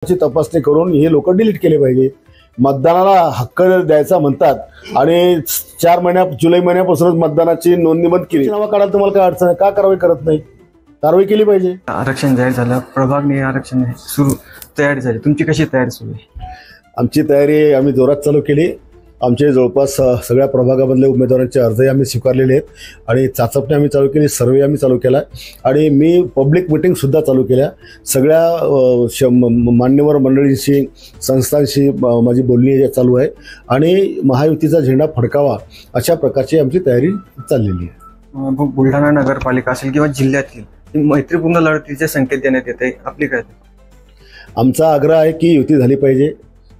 ची तपासणी करून हे लोक डिलीट केले पाहिजे। मतदानाला हक्क द्यायचा म्हणतात आणि 4 महिन्या जुलै महिन्यापासूनच मतदानाची नोंदणी बंद केली। नावा काढायला तुम्हाला काय अडचण आहे? का कारवाई करत नाही? कारवाई केली पाहिजे। आरक्षण जाहीर झालं, प्रभागने आरक्षण सुरू तयारी झाली, तुमची कशी तयारी सुरू आहे? आमची तयारी आम्ही जोरात चालू केली। आमचे जवळपास सगळ्या प्रभागामधले उमेदवारांचे अर्जही आम्ही स्वीकारलेले आहेत आणि चाचपणी आम्ही चालू केली, सर्वे आम्ही चालू केला आणि मी पब्लिक मीटिंग सुद्धा चालू केल्या। सगळ्या मान्यवर मंडळींशी संस्थांशी माझी बोलणी चालू आहे आणि महायुतीचा झेंडा फडकावा अशा प्रकारची आमची तयारी चाललेली आहे। बुलढाणा नगरपालिका असेल किंवा जिल्ह्यातील मैत्रीपूर्ण लढतीचे संकेत देण्यात येते, आपली काय? आमचा आग्रह आहे की युती झाली पाहिजे।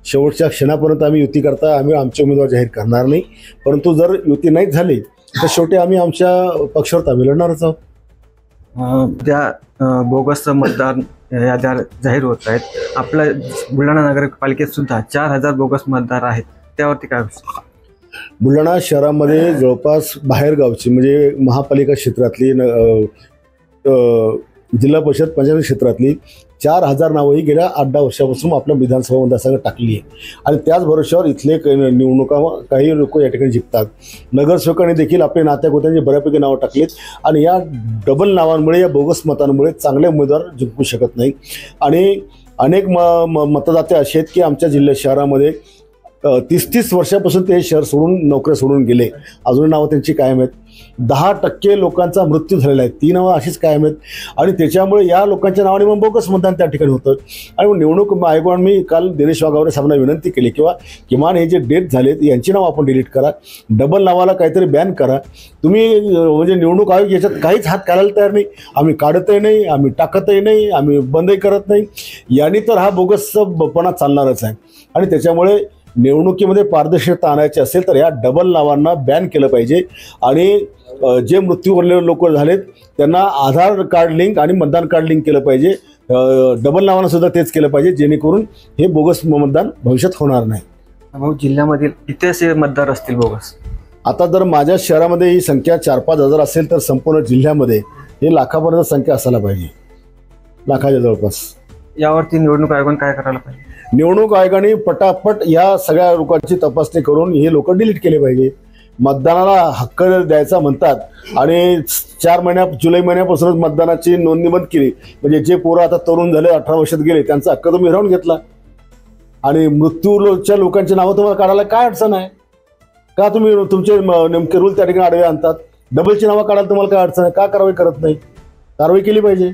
शेवटच्या क्षणापर्यंत आम्ही युती करता आम्ही आमचे उमेदवार जाहीर करणार नाही, परंतु जर युती नाही झाली तर शेवटी आम्ही आमच्या पक्षावर आम्ही लढणारच आहोत। त्या बोगस मतदार याद्या जाहीर होत आहेत, आपल्या बुलढाणा नगरपालिकेत सुद्धा 4000 बोगस मतदार आहेत, त्यावरती काय? बुलढाणा शहरामध्ये जवळपास बाहेरगावची म्हणजे महापालिका क्षेत्रातली जिल्हा परिषद पंचायत क्षेत्रातली 4000 नावं ही गेल्या 8-10 वर्षापासून आपल्या विधानसभा मतदारसंघात टाकली आहे आणि त्याच भरोश्यावर इथले निवडणुका काही लोक या ठिकाणी जिंकतात। नगरसेवकांनी देखील आपल्या नात्यागोत्यांची बऱ्यापैकी नावं टाकलीत आणि या डबल नावांमुळे, या बोगस मतांमुळे चांगले उमेदवार जिंकू शकत नाही आणि अनेक मतदाते असे आहेत की आमच्या शहरामध्ये 30-30 वर्षापासून ते शहर सोडून नोकऱ्या सोडून गेले, अजून नावं त्यांची कायम आहेत। 10% लोकांचा मृत्यू झालेला आहे, ती नावं अशीच कायम आहेत आणि त्याच्यामुळे या लोकांच्या नावाने मग बोगस मतदान त्या ठिकाणी होतं आणि निवडणूक आयोगाने मी काल दिनेश वाघावरे साहेबांना विनंती केली किंवा किमान हे जे डेथ झालेत यांची नावं आपण डिलीट करा, डबल नावाला काहीतरी बॅन करा। तुम्ही म्हणजे निवडणूक आयोग याच्यात काहीच हात घालायला तयार नाही, आम्ही काढतही नाही, आम्ही टाकतही नाही, आम्ही बंदही करत नाही, यांनी तर हा बोगसपणा चालणारच आहे आणि त्याच्यामुळे निवडणुकीमध्ये पारदर्शकता आणायची असेल तर या डबल नावांना बॅन केलं पाहिजे आणि जे मृत्यूवरलेले लोक झालेत त्यांना आधार कार्ड लिंक आणि मतदान कार्ड लिंक केलं पाहिजे। डबल नावानं सुद्धा तेच केलं पाहिजे जेणेकरून हे बोगस मतदान भविष्यात होणार नाही। भाऊ, जिल्ह्यामधील किती असे मतदार असतील बोगस? आता जर माझ्या शहरामध्ये ही संख्या 4-5 हजार असेल तर संपूर्ण जिल्ह्यामध्ये हे लाखापर्यंत संख्या असायला पाहिजे, लाखाच्या जवळपास। यावरती निवडणूक आयोगाने काय करायला पाहिजे? निवडणूक आयोगाने पटापट या सगळ्या लोकांची तपासणी करून हे लोक डिलीट केले पाहिजे। मतदानाला हक्क द्यायचा म्हणतात आणि 4 महिन्या जुलै महिन्यापासूनच मतदानाची नोंदणी बंद केली, म्हणजे जे पोरं आता तरुण झाले 18 वर्षात गेले त्यांचा हक्क तुम्ही हिरावून घेतला आणि मृत्यूच्या लोकांची नावं तुम्हाला काढायला काय अडचण आहे? का तुम्ही तुमचे नेमके रूल त्या ठिकाणी आडवे आणतात? डबलची नावं काढायला तुम्हाला काय अडचण आहे? का कारवाई करत नाही? कारवाई केली पाहिजे।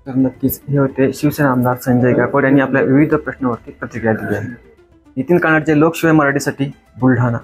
तर नक्कीच हे होते शिवसेना आमदार संजय गायकवाड यांनी आपल्या विविध प्रश्नावरती प्रतिक्रिया दिली आहे। नितीन कानडचे लोकशिवाय मराठीसाठी बुलढाणा।